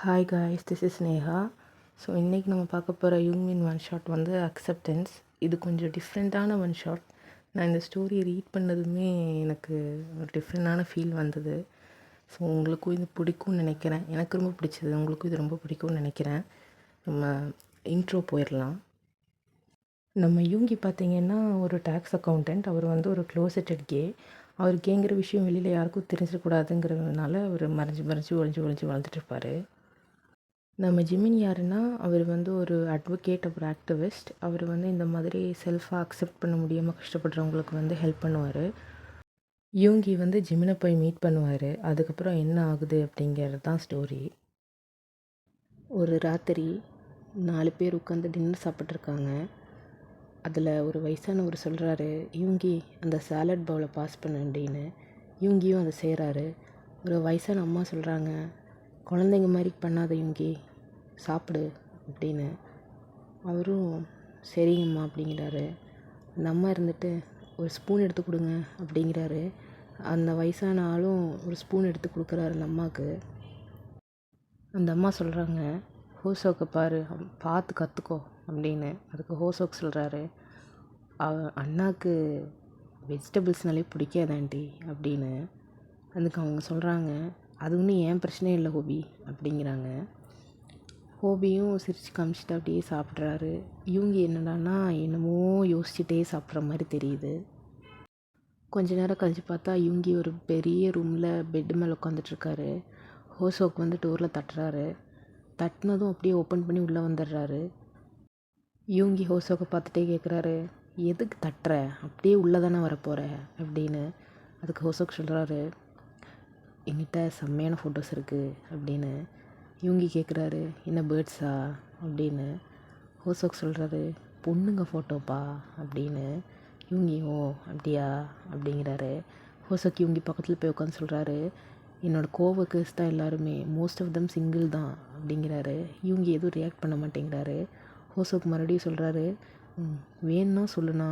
Hi guys, this is Neha. So இன்றைக்கி நம்ம பார்க்க போகிற யூங்மின் ஒன் ஷாட் வந்து அக்செப்டன்ஸ். இது கொஞ்சம் டிஃப்ரெண்ட்டான ஒன் ஷாட். நான் இந்த ஸ்டோரி ரீட் பண்ணதுமே எனக்கு ஒரு டிஃப்ரெண்ட்டான ஃபீல் வந்தது. ஸோ உங்களுக்கும் இது பிடிக்கும்னு நினைக்கிறேன். எனக்கு ரொம்ப பிடிச்சது, உங்களுக்கும் இது ரொம்ப பிடிக்கும்னு நினைக்கிறேன். நம்ம இன்ட்ரோ போயிடலாம். நம்ம யூங்கி பார்த்திங்கன்னா ஒரு டேக்ஸ் அக்கௌண்டண்ட். அவர் வந்து ஒரு க்ளோசெட்டட் கே. அவர் கேங்கிற விஷயம் வெளியில் யாருக்கும் தெரிஞ்சிடக்கூடாதுங்கிறதுனால அவர் மறைஞ்சு ஒழிஞ்சு வாழ்ந்துட்டுருப்பார். நம்ம ஜிமின் யாருன்னா, அவர் வந்து ஒரு அட்வொகேட், அப்புறம் ஆக்டிவிஸ்ட். அவர் வந்து இந்த மாதிரி செல்ஃபாக அக்செப்ட் பண்ண முடியாமல் கஷ்டப்படுறவங்களுக்கு வந்து ஹெல்ப் பண்ணுவார். யூங்கி வந்து ஜிமினை போய் மீட் பண்ணுவார். அதுக்கப்புறம் என்ன ஆகுது அப்படிங்கிறது தான் ஸ்டோரி. ஒரு ராத்திரி 4 பேர் உட்காந்து டின்னர் சாப்பிட்ருக்காங்க. அதில் ஒரு வயசானவர் சொல்கிறாரு, யூங்கி அந்த சாலட் பவுலை பாஸ் பண்ண அப்படின்னு. யூங்கியும் அதை செய்கிறாரு. ஒரு வயசான அம்மா சொல்கிறாங்க, குழந்தைங்க மாதிரி பண்ணாத யூங்கி, சாப்பிடு அப்படின்னு. அவரும் சரிங்கம்மா அப்படிங்கிறாரு. அந்த அம்மா இருந்துட்டு ஒரு ஸ்பூன் எடுத்து கொடுங்க அப்படிங்கிறாரு. அந்த வயசான ஆளும் ஒரு ஸ்பூன் எடுத்து கொடுக்குறாரு அந்த அம்மாவுக்கு. அந்த அம்மா சொல்கிறாங்க, ஹோசோக்கை பாரு, பார்த்து கற்றுக்கோ அப்படின்னு. அதுக்கு ஹோசோக் சொல்கிறாரு, அண்ணாக்கு வெஜிடபிள்ஸ்னாலே பிடிக்காது ஆண்டி அப்படின்னு. அதுக்கு அவங்க சொல்கிறாங்க, அது ஒன்றும் ஏன் பிரச்சனையே இல்லை ஹோபி அப்படிங்கிறாங்க. ஹோபியும் சிரித்து காமிச்சிட்டு அப்படியே சாப்பிட்றாரு. யூங்கி என்னடான்னா என்னமோ யோசிச்சுட்டே சாப்பிட்ற மாதிரி தெரியுது. கொஞ்ச நேரம் கழிச்சு பார்த்தா யூங்கி ஒரு பெரிய ரூமில் பெட்டு மேலே உட்காந்துட்ருக்காரு. ஹோசோக் வந்து டோரில் தட்டுறாரு. தட்டினதும் அப்படியே ஓப்பன் பண்ணி உள்ளே வந்துடுறாரு. யூங்கி ஹோசோக்கை பார்த்துட்டே கேட்குறாரு, எதுக்கு தட்டுற, அப்படியே உள்ளே தானே வரப்போகிற அப்படின்னு. அதுக்கு ஹோசோக் சொல்கிறாரு, என்கிட்ட செம்மையான ஃபோட்டோஸ் இருக்குது அப்படின்னு. யூங்கி கேட்குறாரு, என்ன பேர்ட்ஸா அப்படின்னு. ஹோசோக் சொல்கிறாரு, பொண்ணுங்க ஃபோட்டோப்பா அப்படின்னு. யூங்கி ஓ அப்படியா அப்படிங்கிறாரு. ஹோசோக் யூங்கி பக்கத்தில் போய் உட்காந்து சொல்கிறாரு, என்னோடய கோவர்க்கர்ஸ் தான் எல்லாருமே, மோஸ்ட் ஆஃப் தம் சிங்கிள் தான் அப்படிங்கிறாரு. யூங்கி எதுவும் ரியாக்ட் பண்ண மாட்டேங்கிறாரு. ஹோசோக் மறுபடியும் சொல்கிறாரு, வேணும்னா சொல்லுண்ணா,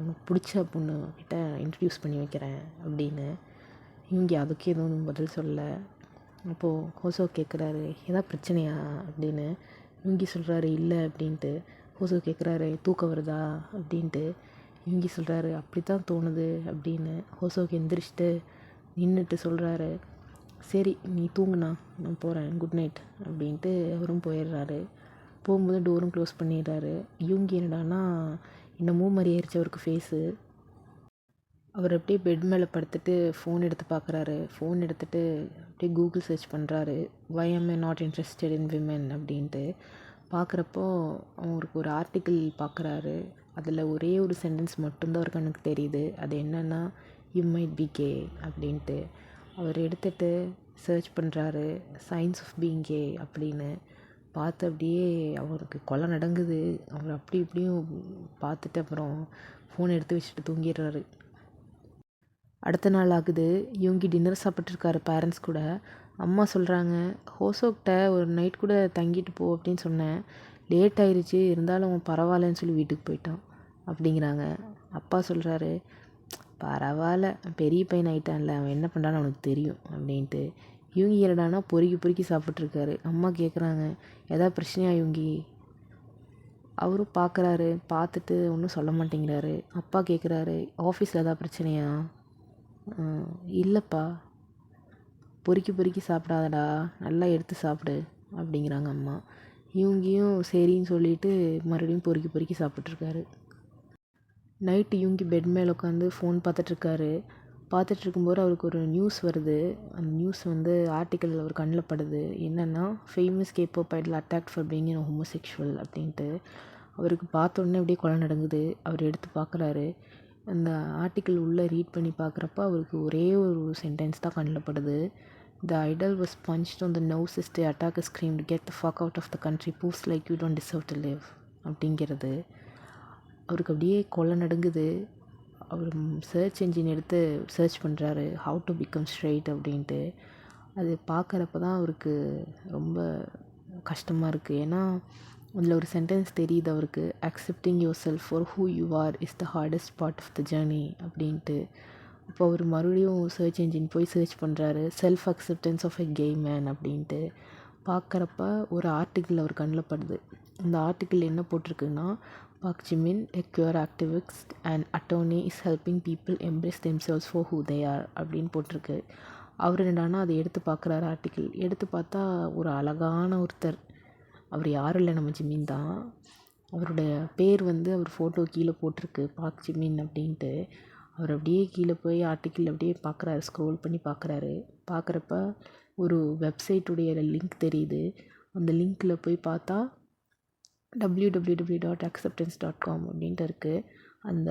உனக்கு பிடிச்ச பொண்ணு கிட்ட இன்ட்ரடியூஸ் பண்ணி வைக்கிறேன் அப்படின்னு. யூங்கி அதுக்கு எதுவும் பதில் சொல்ல. அப்போது ஹோசோ கேட்குறாரு, ஏதாவது பிரச்சனையா அப்படின்னு. யூங்கி சொல்கிறாரு இல்லை அப்படின்ட்டு. ஹோசோ கேட்குறாரு, தூக்கம் வருதா அப்படின்ட்டு. யூங்கி சொல்கிறாரு, அப்படி தான் தோணுது அப்படின்னு. ஹோசோக்கு எந்திரிச்சிட்டு நின்றுட்டு சொல்கிறாரு, சரி நீ தூங்குண்ணா, நான் போகிறேன், குட் நைட் அப்படின்ட்டு அவரும் போயிடுறாரு. போகும்போது டோரும் க்ளோஸ் பண்ணிடுறாரு. யூங்கி என்னடான்னா என்னமோ மாதிரி ஆயிடுச்சு அவருக்கு ஃபேஸு. அவர் அப்படியே பெட் மேலே படுத்துட்டு ஃபோன் எடுத்து பார்க்குறாரு. ஃபோன் எடுத்துகிட்டு அப்படியே கூகுள் சர்ச் பண்ணுறாரு, வை am I not interested in women அப்படின்ட்டு. பார்க்குறப்போ அவருக்கு ஒரு ஆர்டிக்கிள் பார்க்குறாரு. அதில் ஒரே ஒரு சென்டென்ஸ் மட்டும்தான் அவருக்கு கண்ணுக்கு தெரியுது. அது என்னென்னா, யூ மைட் பி கே அப்படின்ட்டு. அவர் எடுத்துகிட்டு சர்ச் பண்ணுறாரு, சயின்ஸ் ஆஃப் பீயிங் கே அப்படின்னு. பார்த்து அப்படியே அவருக்கு கொலை நடங்குது. அவர் அப்படி இப்படியும் பார்த்துட்டு அப்புறம் ஃபோன் எடுத்து வச்சுட்டு தூங்கிடுறாரு. அடுத்த நாள் ஆகுது. யூங்கி டின்னர் சாப்பிட்ருக்காரு பேரண்ட்ஸ் கூட. அம்மா சொல்கிறாங்க, ஹோசோக்கிட்ட ஒரு நைட் கூட தங்கிட்டு போ அப்படின்னு சொன்னேன், லேட் ஆயிடுச்சு, இருந்தாலும் பரவாயில்லன்னு சொல்லி வீட்டுக்கு போயிட்டான் அப்படிங்கிறாங்க. அப்பா சொல்கிறாரு, பரவாயில்ல, பெரிய பையன் ஆகிட்டான்ல, அவன் என்ன பண்ணுறான்னு அவனுக்கு தெரியும் அப்படின்ட்டு. யூங்கி என்னடானா பொறுக்கி சாப்பிட்ருக்காரு. அம்மா கேட்குறாங்க, எதாவது பிரச்சனையா யூங்கி? அவரும் பார்க்குறாரு. பார்த்துட்டு ஒன்றும் சொல்ல மாட்டேங்கிறாரு. அப்பா கேட்குறாரு, ஆஃபீஸில் எதாவது பிரச்சனையா? இல்லைப்பா. பொறுக்கி சாப்பிடாதடா, நல்லா எடுத்து சாப்பிடு அப்படிங்கிறாங்க அம்மா. யூங்கியும் சரின்னு சொல்லிவிட்டு மறுபடியும் பொறுக்கி சாப்பிட்ருக்காரு. நைட்டு யூங்கி பெட் மேலே உட்காந்து ஃபோன் பார்த்துட்ருக்காரு. பார்த்துட்ருக்கும்போது அவருக்கு ஒரு நியூஸ் வருது. அந்த நியூஸ் வந்து ஆர்டிக்கல் அவர் கண்ணில் படுது. என்னென்னா, famous kebab Idol attacked for being a homosexual அப்படின்ட்டு. அவருக்கு பார்த்தோன்னே அப்படியே கொலை நடங்குது. அவர் எடுத்து பார்க்குறாரு. அந்த ஆர்டிக்கிள் உள்ளே ரீட் பண்ணி பார்க்குறப்ப அவருக்கு ஒரே ஒரு சென்டென்ஸ் தான் கண்ணில் படுது. The idol was punched on the nose as the attacker screamed, get the fuck out of the country, proves like you don't deserve to live அப்படிங்கிறது. அவருக்கு அப்படியே கொலை நடுங்குது. அவர் சர்ச் என்ஜின் எடுத்து சர்ச் பண்ணுறாரு, ஹவு டு பிகம் ஸ்ட்ரெயிட் அப்படின்ட்டு. அது பார்க்குறப்ப தான் அவருக்கு ரொம்ப கஷ்டமாக இருக்குது. ஏன்னா அதில் ஒரு சென்டென்ஸ் தெரியுது அவருக்கு, accepting yourself for who you are is the hardest part of the journey அப்படின்ட்டு. இப்போ அவர் மறுபடியும் சர்ச் என்ஜின் போய் சர்ச் பண்ணுறாரு, self acceptance of a gay man அப்படின்ட்டு. பார்க்குறப்ப ஒரு ஆர்டிக்கிள் அவர் கண்ணில் படுது. இந்த ஆர்டிக்கிள் என்ன போட்டிருக்குன்னா, Park Jimin a queer activist and attorney is helping people embrace themselves for who they are அப்படின்னு போட்டிருக்கு. அவர் என்னடானா அதை எடுத்து பார்க்குறாரு ஆர்டிக்கிள். எடுத்து பார்த்தா ஒரு அழகான ஒருத்தர். அவர் யாரும் இல்லை, நம்ம ஜிமின் தான். அவருடைய பேர் வந்து அவர் ஃபோட்டோ கீழே போட்டிருக்கு, பாக் ஜிமின் அப்படின்ட்டு. அவர் அப்படியே கீழே போய் ஆர்டிக்கிள் அப்படியே பார்க்குறாரு, ஸ்க்ரோல் பண்ணி பார்க்குறாரு. பார்க்குறப்ப ஒரு வெப்சைட்டுடைய லிங்க் தெரியுது. அந்த லிங்க்கில் போய் பார்த்தா www.acceptance.com அப்படின்ட்டு இருக்குது. அந்த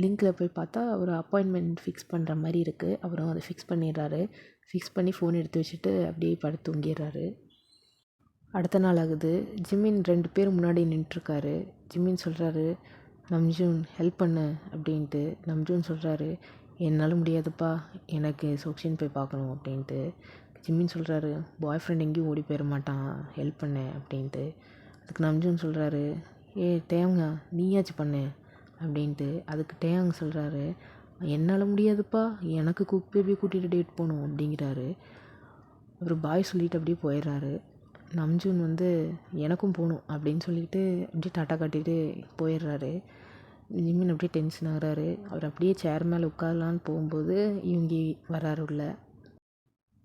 லிங்க்கில் போய் பார்த்தா ஒரு அப்பாயின்மெண்ட் ஃபிக்ஸ் பண்ணுற மாதிரி இருக்குது. அவரும் அதை ஃபிக்ஸ் பண்ணிடுறாரு. ஃபிக்ஸ் பண்ணி ஃபோன் எடுத்து வச்சுட்டு அப்படியே படுத்து தூங்கிடுறாரு. அடுத்த நாள் ஆகுது. ஜிமின் 2 பேர் முன்னாடி நின்றுட்டுருக்காரு. ஜிமின் சொல்கிறாரு, நம்ஜூன் ஹெல்ப் பண்ணு அப்படின்ட்டு. நம்ஜூன் சொல்கிறாரு, என்னால் முடியாதுப்பா, எனக்கு சோக்ஷின் போய் பார்க்கணும் அப்படின்ட்டு. ஜிமின் சொல்கிறாரு, பாய் ஃப்ரெண்ட் எங்கேயும் ஓடி போயிட மாட்டான், ஹெல்ப் பண்ணு அப்படின்ட்டு. அதுக்கு நம்ஜூன் சொல்கிறாரு, டேங்க நீயாச்சும் பண்ணு அப்படின்ட்டு. அதுக்கு டேயாங் சொல்கிறாரு, என்னால் முடியாதுப்பா, எனக்கு குக் பேபி கூட்டிகிட்டு டேட் போகணும் அப்படிங்கிறாரு. அவர் பாய் சொல்லிவிட்டு அப்படியே போயிடுறாரு. நம்ஜூன் வந்து எனக்கும் போகணும் அப்படின்னு சொல்லிட்டு அப்படியே டாட்டா காட்டிட்டு போயிடுறாரு. ஜிமின் அப்படியே டென்ஷன் ஆகிறாரு. அவர் அப்படியே சேர் மேலே உட்காரலான்னு போகும்போது யூங்கி வராரு உள்ள.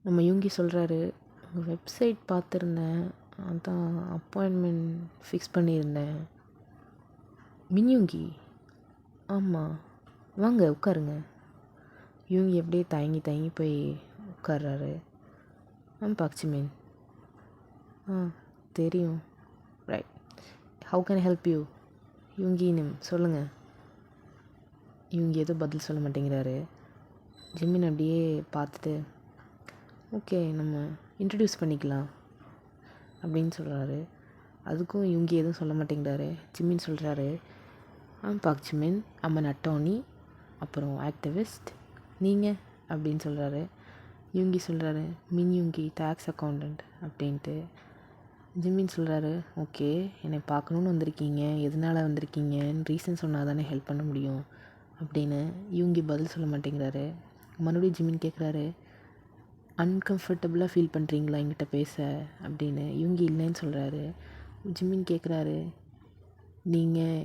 நம்ம யூங்கி சொல்கிறாரு, உங்கள் வெப்சைட் பார்த்துருந்தேன், அதான் அப்பாயின்மெண்ட் ஃபிக்ஸ் பண்ணியிருந்தேன். மின்யூங்கி, ஆமாம் வாங்க உட்காருங்க. யூங்கி அப்படியே தயங்கி போய் உட்கார்றாரு. பாக் ஜிமின், தெரியும், right, how can I help you? Yoongi name சொல்லுங்கள். யூங்கி எதுவும் பதில் சொல்ல மாட்டேங்கிறாரு. ஜிமின் அப்படியே பார்த்துட்டு, ஓகே நம்ம இன்ட்ரடியூஸ் பண்ணிக்கலாம் அப்படின்னு சொல்கிறாரு. அதுக்கும் யூங்கி எதுவும் சொல்ல மாட்டேங்கிறாரு. ஜிமின் சொல்கிறாரு, பாக் ஜிமின், அம்மன் அட்டோனி, அப்புறம் ஆக்டிவிஸ்ட், நீங்கள் அப்படின்னு சொல்கிறாரு. யூங்கி சொல்கிறாரு, மின் யூங்கி, டேக்ஸ் அக்கௌண்டண்ட் அப்படின்ட்டு. ஜிமின் சொல்கிறாரு, ஓகே என்னை பார்க்கணுன்னு வந்திருக்கீங்க, எதனால் வந்திருக்கீங்கன்னு ரீசன் சொன்னால் தானே ஹெல்ப் பண்ண முடியும் அப்படின்னு. யூங்கி பதில் சொல்ல மாட்டேங்கிறாரு. மறுபடியும் ஜிமின் கேட்குறாரு, அன்கம்ஃபர்டபுளாக ஃபீல் பண்ணுறீங்களா என்கிட்ட பேச அப்படின்னு. யூங்கி இல்லைன்னு சொல்கிறாரு. ஜிமின் கேட்குறாரு, நீங்கள்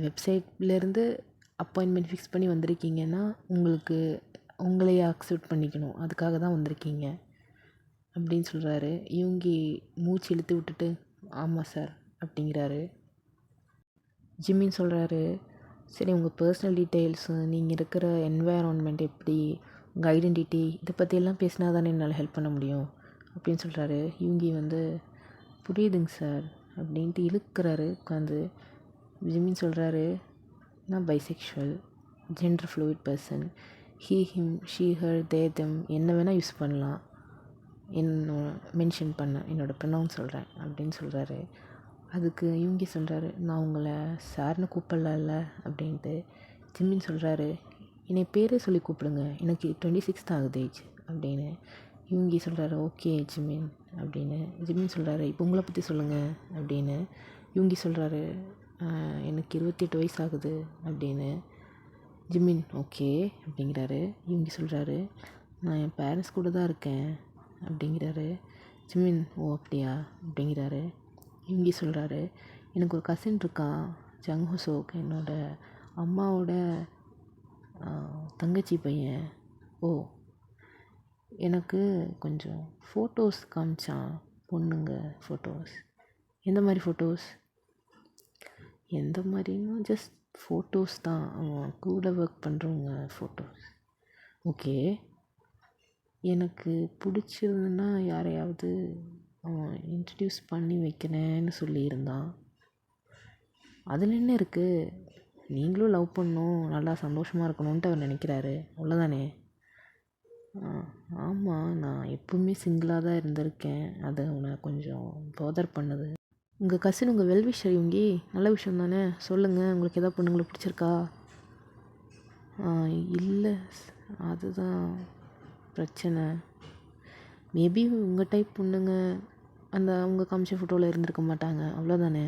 வெப்சைட்லேருந்து அப்பாயின்மெண்ட் ஃபிக்ஸ் பண்ணி வந்திருக்கீங்கன்னா உங்களையே அக்செப்ட் பண்ணிக்கணும், அதுக்காக தான் வந்திருக்கீங்க அப்படின்னு சொல்கிறாரு. யூங்கி மூச்சு இழுத்து விட்டுட்டு, ஆமாம் சார் அப்படிங்கிறாரு. ஜிமின் சொல்கிறாரு, சரி உங்கள் பர்சனல் டீட்டெயில்ஸு, நீங்கள் இருக்கிற என்வாயரான்மெண்ட் எப்படி, உங்கள் ஐடென்டிட்டி, இதை பற்றியெல்லாம் பேசினா தானே என்னால் ஹெல்ப் பண்ண முடியும் அப்படின்னு சொல்கிறாரு. யூங்கி வந்து புரியுதுங்க சார் அப்படின்ட்டு இழுக்கிறாரு உட்காந்து. ஜிமின் சொல்கிறாரு, நான் bisexual, gender fluid person, he him she her they them என்ன வேணால் யூஸ் பண்ணலாம், மென்ஷன் பண்ண என்னோடய ப்ரொனவுன் சொல்கிறேன் அப்படின்னு சொல்கிறாரு. அதுக்கு யூங்கி சொல்கிறாரு, நான் உங்களை சார்னு கூப்பிடல அப்படின்ட்டு. ஜிமின் சொல்கிறாரு, என்னை பேரே சொல்லி கூப்பிடுங்க, எனக்கு 26 தான் ஆகுது ஏஜ் அப்படின்னு. யூங்கி சொல்கிறாரு, ஓகே ஜிமின் அப்படின்னு. ஜிமின் சொல்கிறாரு, இப்போ உங்களை பற்றி சொல்லுங்கள் அப்படின்னு. யூங்கி சொல்கிறாரு, எனக்கு 28 வயசு ஆகுது அப்படின்னு. ஜிமின் ஓகே அப்படிங்கிறாரு. யூங்கி சொல்கிறாரு, நான் என் பேரண்ட்ஸ் கூட தான் இருக்கேன் அப்படிங்கிறாரு. ஜிமின் ஓ அப்படியா அப்படிங்கிறாரு. யூங்கி சொல்கிறாரு, எனக்கு ஒரு கசின் இருக்கான், ஜங் ஹுசோக், என்னோட அம்மாவோட தங்கச்சி பையன். ஓ, எனக்கு கொஞ்சம் ஃபோட்டோஸ் காமிச்சான், பொண்ணுங்க ஃபோட்டோஸ். எந்த மாதிரி ஃபோட்டோஸ்? எந்த மாதிரின்னா ஜஸ்ட் ஃபோட்டோஸ் தான், அவன் கூட ஒர்க் பண்ணுறவங்க ஃபோட்டோஸ். ஓகே, எனக்கு பிடிச்சிருந்துன்னா யாரையாவது அவன் இன்ட்ரடியூஸ் பண்ணி வைக்கிறேன்னு சொல்லியிருந்தான். அதில் என்ன இருக்குது, நீங்களும் லவ் பண்ணணும், நல்லா சந்தோஷமாக இருக்கணுன்ட்டு அவர் நினைக்கிறாரு, அவ்வளோதானே? ஆமாம், நான் எப்பவுமே சிங்கிளாக தான் இருந்திருக்கேன், அது அவனை கொஞ்சம் போதர் பண்ணுது. உங்கள் கசின் உங்கள் வெல்விஷர் யூங்கி, நல்ல விஷயம் தானே, சொல்லுங்கள், உங்களுக்கு எதாவது பொண்ணுங்களை பிடிச்சிருக்கா? இல்லை, அதுதான் பிரச்சனை. மேபி உங்கள் டைப் பொண்ணுங்க அந்த அவங்க காமிச்ச ஃபோட்டோவில் இருந்திருக்க மாட்டாங்க, அவ்வளோதானே?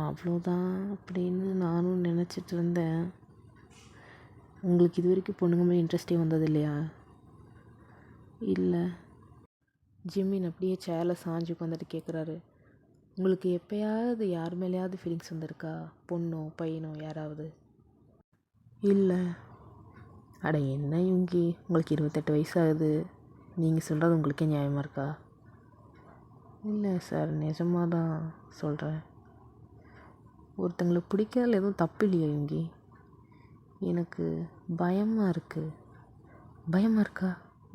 அவ்வளோதான் அப்படின்னு நானும் நினச்சிட்டு இருந்தேன். உங்களுக்கு இது வரைக்கும் பொண்ணுங்க மேலே இன்ட்ரெஸ்டே வந்தது இல்லையா? இல்லை. ஜிம்மின் அப்படியே சேரில் சாஞ்சு உட்காந்துட்டு கேட்குறாரு. உங்களுக்கு எப்போயாவது யார் மேலேயாவது ஃபீலிங்ஸ் வந்திருக்கா? பொண்ணோ பையனோ யாராவது? இல்லை. அட என்ன யுங்கி, உங்களுக்கு 28 வயசாகுது, நீங்கள் சொல்கிறது உங்களுக்கே நியாயமாக இருக்கா? இல்லை சார், நிஜமாக தான் சொல்கிறேன். ஒருத்தங்களை பிடிக்கிறதுல எதுவும் தப்பு இல்லையா யுங்கி? எனக்கு பயமாக இருக்குது. பயமாக இருக்கா?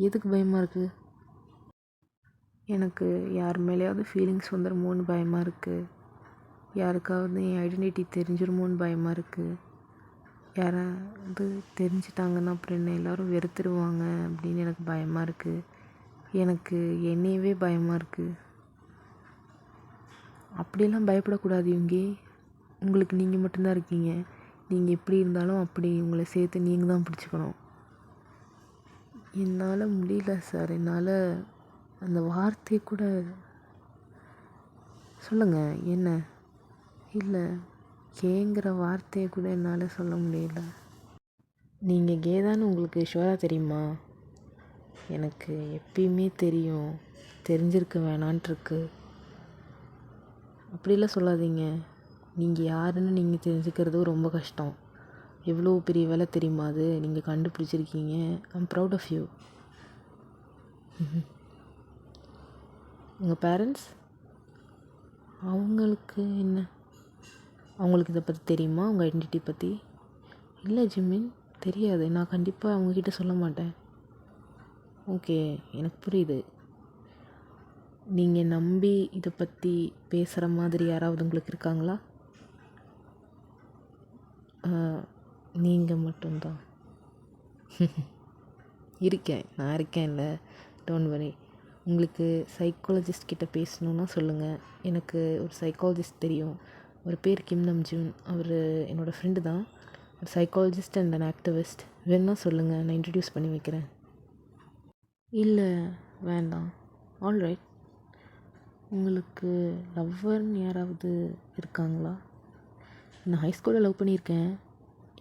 எதுக்கு பயமாக இருக்குது? எனக்கு யார் மேலேயாவது ஃபீலிங்ஸ் வந்துடுமோன்னு பயமாக இருக்குது. யாருக்காவது என் ஐடென்டிட்டி தெரிஞ்சிருமோன்னு பயமாக இருக்குது. யாராவது தெரிஞ்சிட்டாங்கன்னா அப்புறம் என்ன எல்லோரும் வெறுத்துருவாங்க அப்படின்னு எனக்கு பயமாக இருக்குது. எனக்கு என்னையவே பயமாக இருக்குது. அப்படியெல்லாம் பயப்படக்கூடாது யுங்கி. உங்களுக்கு நீங்கள் மட்டும்தான் இருக்கீங்க. நீங்கள் எப்படி இருந்தாலும் அப்படி உங்களை சேர்த்து நீங்கள் தான் பிடிச்சிக்கணும். என்னால் முடியல சார். என்னால் அந்த வார்த்தையை கூட சொல்லுங்கள். என்ன? இல்லை, கேங்கிற வார்த்தையை கூட என்னால் சொல்ல முடியல. நீங்கள் கேதான்னு உங்களுக்கு ஷுவராக தெரியுமா? எனக்கு எப்பயுமே தெரியும், தெரிஞ்சிருக்க வேணான்ட்ருக்கு. அப்படிலாம் சொல்லாதீங்க. நீங்கள் யாருன்னு நீங்கள் தெரிஞ்சுக்கிறது ரொம்ப கஷ்டம். எவ்வளோ பெரிய வேலை தெரியுமா அது? நீங்கள் கண்டுபிடிச்சிருக்கீங்க. I'm proud of you. உங்கள் பேரண்ட்ஸ், அவங்களுக்கு என்ன? அவங்களுக்கு இதை பற்றி தெரியுமா, உங்கள் ஐடென்டிட்டி பற்றி? இல்லை ஜிம்மின், தெரியாது. நான் கண்டிப்பாக அவங்கக்கிட்ட சொல்ல மாட்டேன். ஓகே, எனக்கு புரியுது. நீங்கள் நம்பி இதை பற்றி பேசுகிற மாதிரி யாராவது உங்களுக்கு இருக்காங்களா? நீங்கள் மட்டும்தான். இருக்கேன், நான் இருக்கேன்ல, டோன்ட் வரி. உங்களுக்கு சைக்காலஜிஸ்ட் கிட்ட பேசணுன்னா சொல்லுங்கள். எனக்கு ஒரு சைக்காலஜிஸ்ட் தெரியும். அவர் பேர் கிம் நம்ஜூன். அவர் என்னோடய ஃப்ரெண்டு தான். ஒரு சைக்காலஜிஸ்ட் அண்ட் அன் ஆக்டிவிஸ்ட். வேணுன்னா சொல்லுங்கள், நான் இன்ட்ரடியூஸ் பண்ணி வைக்கிறேன். இல்லை வேண்டாம். ஆல்ரைட். உங்களுக்கு லவ்வர்னு யாராவது இருக்காங்களா? நான் ஹைஸ்கூலில் லவ் பண்ணியிருக்கேன்.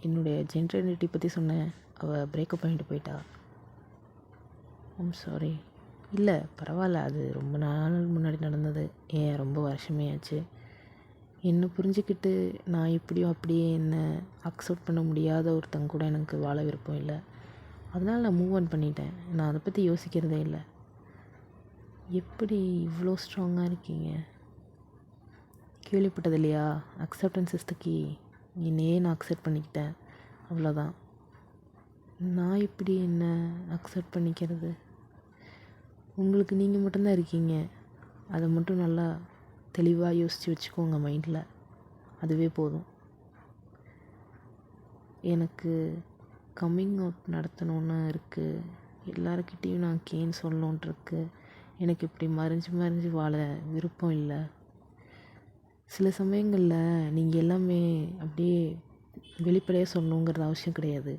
என்னுடைய ஜெண்டர் ஐடென்டிட்டி பற்றி சொன்னேன். அவள் பிரேக்கப் பண்ணிட்டு போயிட்டா. I'm sorry. இல்லை பரவாயில்ல, அது ரொம்ப நாள் முன்னாடி நடந்தது. ரொம்ப வருஷமே ஆச்சு. என்னை புரிஞ்சுக்கிட்டு நான் இப்படியோ அப்படியே என்னை அக்செப்ட் பண்ண முடியாத ஒருத்தங்க கூட எனக்கு வாழ விருப்பம் இல்லை. அதனால் நான் மூவ் ஆன் பண்ணிட்டேன். நான் அதை பற்றி யோசிக்கிறதே இல்லை. எப்படி இவ்வளோ ஸ்ட்ராங்காக இருக்கீங்க? கேள்விப்பட்டது இல்லையா? Acceptance is the key. என்னையே நான் அக்செப்ட் பண்ணிக்கிட்டேன், அவ்வளோதான். நான் இப்படி என்ன அக்செப்ட் பண்ணிக்கிறது? உங்களுக்கு நீங்கள் மட்டும்தான் இருக்கீங்க. அதை மட்டும் நல்லா தெளிவாக யோசித்து வச்சுக்கோங்க மைண்டில். அதுவே போதும். எனக்கு கம்மிங் அவுட் நடத்தணுன்னு இருக்குது. எல்லாருக்கிட்டேயும் நான் கேன்னு சொல்லணுன்ட்ருக்கு. எனக்கு இப்படி மறைஞ்சு வாழ விருப்பம் இல்லை. சில சமயங்களில் நீங்கள் எல்லாமே அப்படியே வெளிப்படையாக சொல்லணுங்கிறது அவசியம் கிடையாது.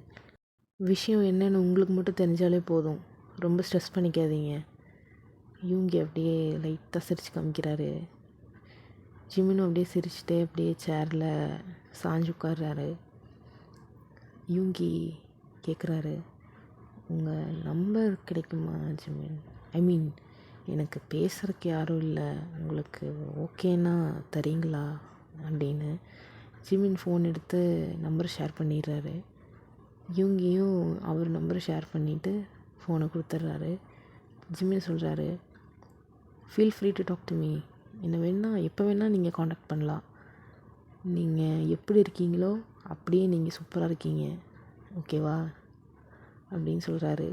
விஷயம் என்னென்னு உங்களுக்கு மட்டும் தெரிஞ்சாலே போதும். ரொம்ப ஸ்ட்ரெஸ் பண்ணிக்காதீங்க. யூங்கி அப்படியே லைட்டாக சிரித்து காமிக்கிறாரு. ஜிம்மினும் அப்படியே சிரிச்சுட்டே அப்படியே சேரில் சாஞ்சு உட்கார்றாரு. யூங்கி கேட்குறாரு, உங்கள் நம்பர் கிடைக்குமா ஜிம்மின்? ஐ மீன், எனக்கு பேசுகிறதுக்கு யாரும் இல்லை, உங்களுக்கு ஓகேன்னா தரீங்களா அப்படின்னு. ஜிம்மின் ஃபோன் எடுத்து நம்பர் ஷேர் பண்ணிடுறாரு. யூங்கியும் அவர் நம்பரை ஷேர் பண்ணிவிட்டு ஃபோனை கொடுத்துட்றாரு. ஜிம்மின் சொல்கிறாரு, feel free to talk to me. என்ன வேணால் எப்போ வேணால் நீங்கள் காண்டாக்ட் பண்ணலாம். நீங்கள் எப்படி இருக்கீங்களோ அப்படியே நீங்கள் சூப்பராக இருக்கீங்க, ஓகேவா அப்படின்னு சொல்கிறாரு.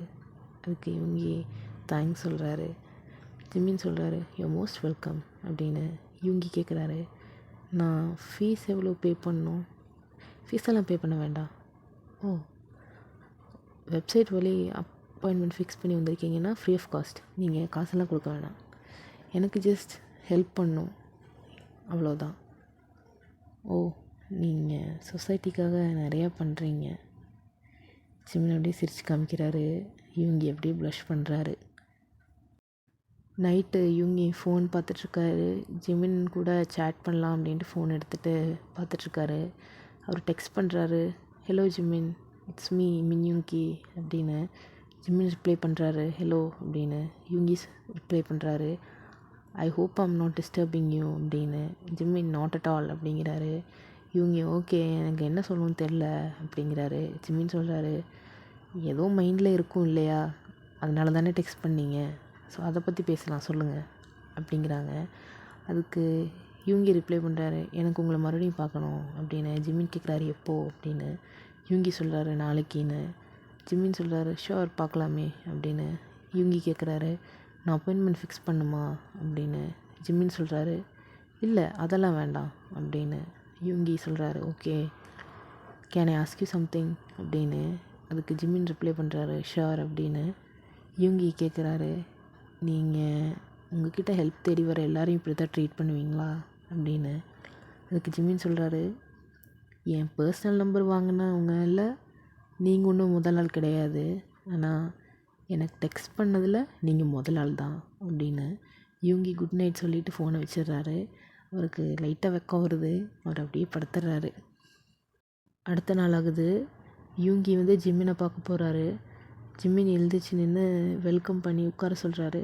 அதுக்கு யூங்கி தேங்க்ஸ் சொல்கிறாரு. ஜிம்மின் சொல்கிறாரு, யூ மோஸ்ட் வெல்கம் அப்படின்னு. யூங்கி கேட்குறாரு, நான் ஃபீஸ் எவ்வளோ பே பண்ணணும்? ஃபீஸெல்லாம் பே பண்ண வேண்டாம். ஓ, வெப்சைட் வழி அப்பாயின்மெண்ட் ஃபிக்ஸ் பண்ணி வந்திருக்கீங்கன்னா ஃப்ரீ ஆஃப் காஸ்ட். நீங்கள் காசெல்லாம் கொடுக்க வேணாம். எனக்கு ஜஸ்ட் ஹெல்ப் பண்ணும், அவ்வளோதான். ஓ, நீங்கள் சொசைட்டிக்காக நிறையா பண்ணுறீங்க. ஜிம்மின் அப்படியே சிரித்து காமிக்கிறாரு. யூங்கி அப்படியே ப்ளஷ் பண்ணுறாரு. Night யூங்கி phone பார்த்துட்ருக்காரு. ஜிம்மின் கூட சேட் பண்ணலாம் அப்படின்ட்டு ஃபோன் எடுத்துகிட்டு பார்த்துட்ருக்காரு. அவர் டெக்ஸ்ட் பண்ணுறாரு, ஹலோ ஜிம்மின், இட்ஸ் மீ மின்யூங்கி அப்படின்னு ஜிம்மின் ரிப்ளை பண்ணுறாரு. ஹலோ அப்படின்னு. யூங்கி ரிப்ளை பண்ணுறாரு, I hope I'm not disturbing you அப்படின்னு. ஜிம்மின் நாட் அட் ஆல் அப்படிங்கிறாரு. யூங்கி ஓகே எனக்கு என்ன சொல்லணும்னு தெரில அப்படிங்கிறாரு. ஜிம்மின் சொல்கிறாரு, ஏதோ மைண்டில் இருக்கும் இல்லையா, அதனால தானே டெக்ஸ்ட் பண்ணீங்க, ஸோ அதை பற்றி பேசலாம் சொல்லுங்கள் அப்படிங்கிறாங்க. அதுக்கு யூங்கி ரிப்ளை பண்ணுறாரு, எனக்கு உங்களை மறுபடியும் பார்க்கணும் அப்படின்னு. ஜிம்மின் கேட்குறாரு எப்போ அப்படின்னு. யூங்கி சொல்கிறாரு நாளைக்குன்னு. ஜிம்மின் சொல்கிறாரு ஷோர் பார்க்கலாமே அப்படின்னு. யூங்கி கேட்குறாரு, நான் அப்பாயின்மெண்ட் ஃபிக்ஸ் பண்ணுமா அப்படின்னு. ஜிம்மின் சொல்கிறாரு, இல்லை அதெல்லாம் வேண்டாம் அப்படின்னு. யூங்கி சொல்கிறாரு, okay can I ask you something அப்படின்னு. அதுக்கு ஜிம்மின் ரிப்ளை பண்ணுறாரு ஷோர் அப்படின்னு. யூங்கி கேட்குறாரு, நீங்கள் உங்ககிட்ட ஹெல்ப் தேடி வர எல்லாரையும் இப்படி தான் ட்ரீட் பண்ணுவீங்களா அப்படின்னு. அதுக்கு ஜிம்மின் சொல்கிறாரு, என் பர்சனல் நம்பர் வாங்கினவங்கள நீங்கள் ஒன்றும் முதல் ஆள் கிடையாது, ஆனால் எனக்கு டெக்ஸ்ட் பண்ணதில் நீங்கள் முதல் ஆள் தான் அப்படின்னு. யூங்கி குட் நைட் சொல்லிவிட்டு ஃபோனை வச்சிடுறாரு. அவருக்கு லைட்டாக வெக்கம் வருது. அவர் அப்படியே படுத்துடுறாரு. அடுத்த நாள் ஆகுது. யூங்கி வந்து ஜிம்மினை பார்க்க போகிறாரு. ஜிம்மின் எழுந்திரிச்சு நின்று வெல்கம் பண்ணி உட்கார சொல்கிறாரு.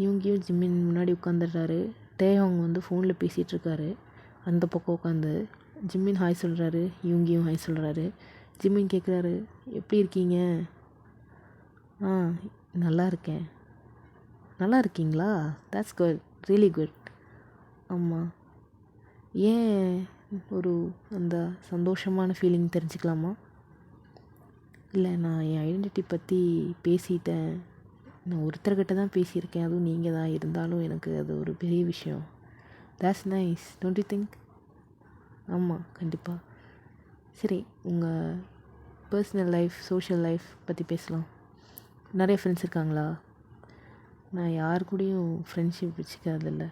யூங்கியும் ஜிம்மின் முன்னாடி உட்காந்துடுறாரு. டேஹாங் வந்து ஃபோனில் பேசிகிட்ருக்காரு அந்த பக்கம் உட்காந்து. ஜிம்மின் ஹாய் சொல்கிறாரு, யூங்கியும் ஹாய் சொல்கிறாரு. ஜிம்மின் கேட்குறாரு, எப்படி இருக்கீங்க? ஆ நல்லா இருக்கேன். நல்லா இருக்கீங்களா? That's good, really good. ஆமாம், ஏன் ஒரு அந்த சந்தோஷமான ஃபீலிங் தெரிஞ்சுக்கலாமா? இல்லை, நான் என் ஐடென்டிட்டி பற்றி பேசிட்டேன். நான் ஒருத்தர்கிட்ட தான் பேசியிருக்கேன், அதுவும் நீங்கள் தான். இருந்தாலும் எனக்கு அது ஒரு பெரிய விஷயம். That's nice, don't you think? ஆமாம், கண்டிப்பாக. சரி, உங்கள் பர்சனல் லைஃப், சோஷியல் லைஃப் பற்றி பேசலாம். நிறைய ஃப்ரெண்ட்ஸ் இருக்காங்களா? நான் யார் கூடயும் ஃப்ரெண்ட்ஷிப் வச்சுக்கிறதில்ல.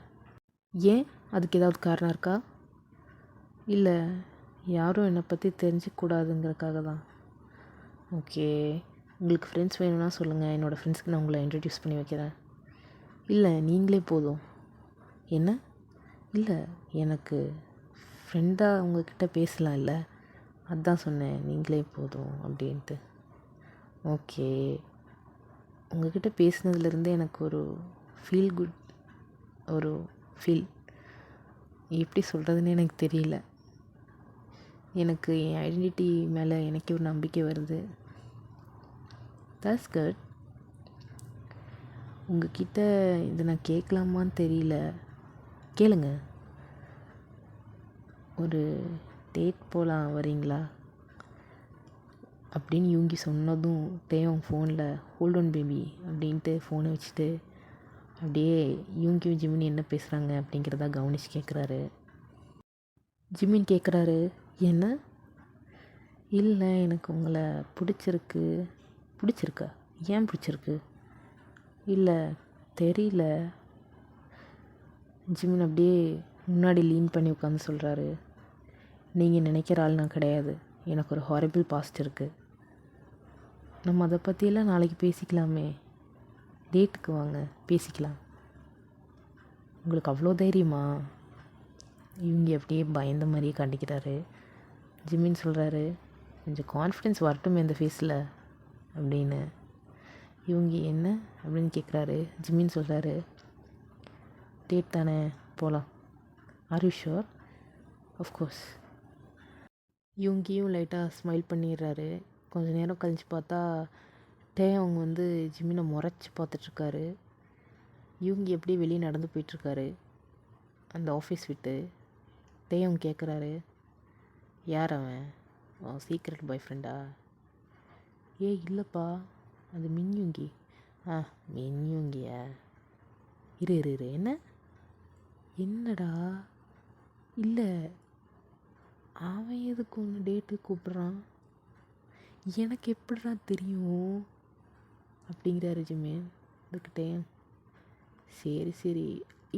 ஏன், அதுக்கு ஏதாவது காரணம் இருக்கா? இல்லை, யாரும் என்னை பற்றி தெரிஞ்சிக்கக்கூடாதுங்கிறதுக்காக தான். ஓகே, உங்களுக்கு ஃப்ரெண்ட்ஸ் வேணும்னா சொல்லுங்கள், என்னோடய ஃப்ரெண்ட்ஸ்க்கு நான் உங்களை இன்ட்ரடியூஸ் பண்ணி வைக்கிறேன். இல்லை, நீங்களே போதும். என்ன? இல்லை, எனக்கு ஃப்ரெண்டாக உங்கள்கிட்ட பேசலாம் இல்லை, அதுதான் சொன்னேன், நீங்களே போதும் அப்படின்ட்டு. ஓகே, உங்கள்கிட்ட பேசுனதுலேருந்து எனக்கு ஒரு ஃபீல் குட், ஒரு ஃபீல் எப்படி சொல்கிறதுன்னு எனக்கு தெரியல. எனக்கு என் ஐடென்டிட்டி மேலே எனக்கே ஒரு நம்பிக்கை வருது. That's good. உங்ககிட்ட இதை நான் கேட்கலாமான்னு தெரியல, கேளுங்க. ஒரு டேட் போகலாம், வரீங்களா அப்படின்னு யூங்கி சொன்னதும் டேயோங் ஃபோனில் ஹோல்ட் ஆன் பேபி அப்படின்ட்டு ஃபோனை வச்சுட்டு அப்படியே யூங்கியும் ஜிம்மின் என்ன பேசுகிறாங்க அப்படிங்கிறத கவனித்து கேட்குறாரு. ஜிம்மின் கேட்குறாரு, என்ன? இல்லை, எனக்கு உங்களை பிடிச்சிருக்கா? ஏன் பிடிச்சிருக்கு? இல்லை, தெரியல. ஜிம்மின் அப்படியே முன்னாடி லீன் பண்ணி உட்காந்து சொல்கிறாரு, நீங்கள் நினைக்கிற ஆள் நான் கிடையாது. எனக்கு ஒரு ஹாரிபிள் பாஸ்ட் இருக்குது. நம்ம அதை பற்றியெல்லாம் நாளைக்கு பேசிக்கலாமே. டேட்டுக்கு வாங்க, பேசிக்கலாம். உங்களுக்கு அவ்வளோ தைரியமா? இவங்க அப்படியே பயந்த மாதிரியே காட்டிக்கிறாரு. ஜிம்மின் சொல்கிறாரு, கொஞ்சம் கான்ஃபிடென்ஸ் வரட்டும் இந்த ஃபேஸில் அப்படின்னு. இவங்க என்ன அப்படின்னு கேட்குறாரு. ஜிம்மின் சொல்கிறாரு, டேட் தானே, போகலாம். Are you sure? ஆஃப்கோர்ஸ். யூங்கியும் லைட்டாக ஸ்மைல் பண்ணிடுறாரு. கொஞ்சம் நேரம் கழித்து பார்த்தா டேயோங் வந்து ஜிம்மினை முறைச்சி பார்த்துட்ருக்காரு. யூங்கி எப்படி வெளியே நடந்து போயிட்டுருக்காரு அந்த ஆஃபீஸ் விட்டு. டேயோங் கேட்குறாரு, யார் அவன்? சீக்ரெட் பாய் ஃப்ரெண்டா? இல்லைப்பா, அது மின்யூங்கி. மின்யூங்கியா? இரு இரு இரு என்ன? என்னடா? இல்லை, அவன் எதுக்கு ஒன்று டேட்டு கூப்பிட்றான்? எனக்கு எப்படிடா தெரியும் அப்படிங்கிறாரு ஜிம்மின். அதுக்கிட்டே சரி சரி,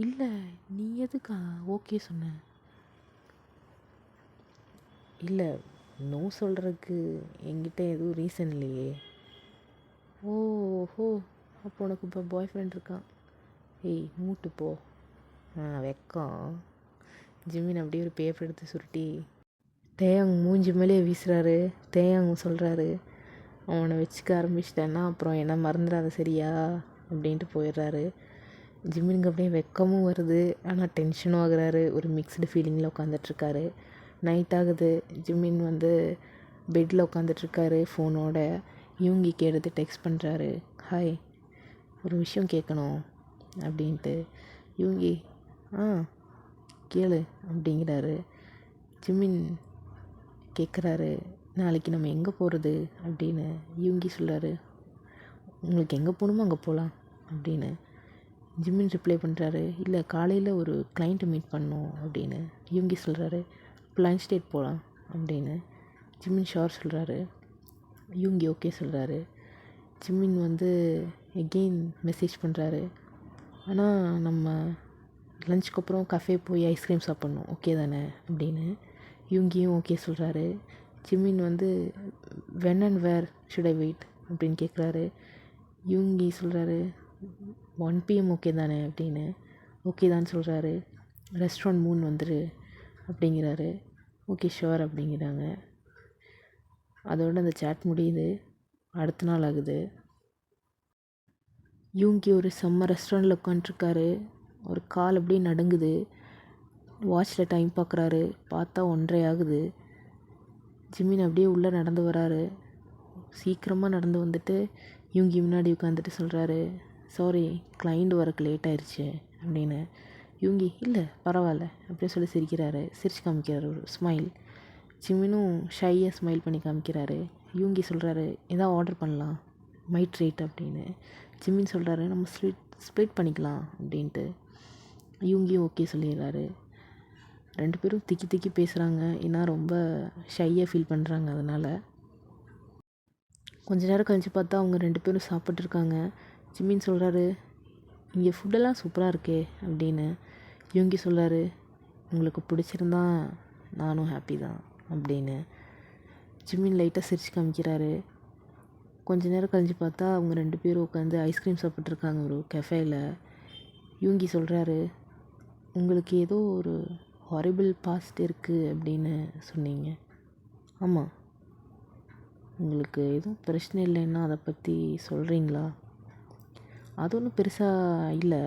இல்லை நீ எதுக்கா ஓகே சொன்ன? இல்லை, நோ சொல்கிறதுக்கு என்கிட்ட எதுவும் ரீசன் இல்லையே. ஓஹோ, அப்போ உனக்கு இப்போ பாய் ஃப்ரெண்ட் இருக்கான். மூட்டு போ. வெக்கம். ஜிம்மின் அப்படியே ஒரு பேப்பர் எடுத்து சுருட்டி தேயாங் மூஞ்சி மேலேயே வீசுகிறாரு. தேயாங் சொல்கிறாரு, அவனை வச்சுக்க ஆரம்பிச்சிட்டேன்னா அப்புறம் என்ன மறந்துடாத சரியா அப்படின்ட்டு போயிடுறாரு. ஜிம்மினுக்கு அப்படியே வெக்கமும் வருது, ஆனால் டென்ஷனும் ஆகுறாரு. ஒரு மிக்ஸ்டு ஃபீலிங்கில் உட்காந்துட்ருக்காரு. நைட் ஆகுது. ஜிம்மின் வந்து பெட்டில் உட்காந்துட்ருக்காரு ஃபோனோட. யூங்கிக்கு எடுத்து டெக்ஸ்ட் பண்ணுறாரு, ஹாய், ஒரு விஷயம் கேட்கணும் அப்படின்ட்டு. யூங்கி கேளு அப்படிங்கிறாரு. ஜிம்மின் கேட்குறாரு, நாளைக்கு நம்ம எங்கே போகிறது அப்படின்னு. யூங்கி சொல்கிறாரு, உங்களுக்கு எங்கே போகணுமோ அங்கே போகலாம் அப்படின்னு. ஜிம்மின் ரிப்ளை பண்ணுறாரு, இல்லை காலையில் ஒரு கிளைண்ட்டை மீட் பண்ணோம் அப்படின்னு. யூங்கி சொல்கிறாரு, பிளான் ஸ்டேட் போகலாம் அப்படின்னு. ஜிம்மின் ஷோர் சொல்கிறாரு. யூங்கி ஓகே சொல்கிறாரு. ஜிம்மின் வந்து எகெயின் மெசேஜ் பண்ணுறாரு, ஆனால் நம்ம லஞ்சுக்கு அப்புறம் கஃபே போய் ஐஸ்கிரீம் சாப்பிட்ணும், ஓகே தானே அப்படின்னு. யூங்கியும் ஓகே சொல்கிறாரு. ஜிம்மின் வந்து when and where should I wait அப்படின்னு கேட்குறாரு. யூங்கி சொல்கிறாரு, 1 PM ஓகே தானே அப்படின்னு. ஓகே தான் சொல்கிறாரு. ரெஸ்டாரண்ட் 3 வந்துரு அப்படிங்கிறாரு. ஓகே ஷுவர் அப்படிங்கிறாங்க. அதோடு அந்த சேட் முடியுது. அடுத்த நாள் ஆகுது. யூங்கி ஒரு செம்ம ரெஸ்டாரண்ட்டில் உட்காண்ட்ருக்காரு. ஒரு கால் அப்படியே நடுங்குது. வாட்சில் டைம் பார்க்குறாரு. பார்த்தா 1:30 ஆகுது. ஜிம்மின் அப்படியே உள்ளே நடந்து வராரு. சீக்கிரமாக நடந்து வந்துட்டு யூங்கி முன்னாடி உட்காந்துட்டு சொல்கிறாரு, சாரி, கிளைண்ட் வரக்கு லேட் ஆயிடுச்சு அப்படின்னு. யூங்கி இல்லை பரவாயில்ல அப்படின்னு சொல்லி சிரிக்கிறாரு. சிரிச்சு காமிக்கிறாரு ஒரு ஸ்மைல். ஜிம்மினும் ஷையாக ஸ்மைல் பண்ணி காமிக்கிறாரு. யூங்கி சொல்கிறாரு, எதாவது ஆர்டர் பண்ணலாம், மை ட்ரீட் அப்படின்னு. ஜிம்மின் சொல்கிறாரு, நம்ம ஸ்ப்ளிட் பண்ணிக்கலாம் அப்படின்ட்டு. யூங்கியும் ஓகே சொல்லிடுறாரு. 2 பேரும் திக்கி திக்கி பேசுகிறாங்க. ஏன்னா ரொம்ப ஷையாக ஃபீல் பண்ணுறாங்க. அதனால் கொஞ்ச நேரம் கழித்து பார்த்தா அவங்க 2 பேரும் சாப்பிட்ருக்காங்க. ஜிம்மின் சொல்கிறாரு, இங்கே ஃபுட்டெல்லாம் சூப்பராக இருக்கே அப்படின்னு. யூங்கி சொல்கிறாரு, உங்களுக்கு பிடிச்சிருந்தா நானும் ஹாப்பி தான் அப்படின்னு. ஜிம்மின் லைட்டாக சிரிச்சு காமிக்கிறாரு. கொஞ்ச நேரம் கழித்து பார்த்தா அவங்க 2 பேரும் உட்காந்து ஐஸ்கிரீம் சாப்பிட்ருக்காங்க ஒரு கெஃபேயில். யூங்கி சொல்கிறாரு, உங்களுக்கு ஏதோ ஒரு ஹாரிபிள் பாஸ்ட் இருக்குது அப்படின்னு சொன்னீங்க. ஆமாம், உங்களுக்கு எதுவும் பிரச்சனை இல்லைன்னா அதை பற்றி சொல்கிறீங்களா? அது ஒன்றும் பெருசாக இல்லை.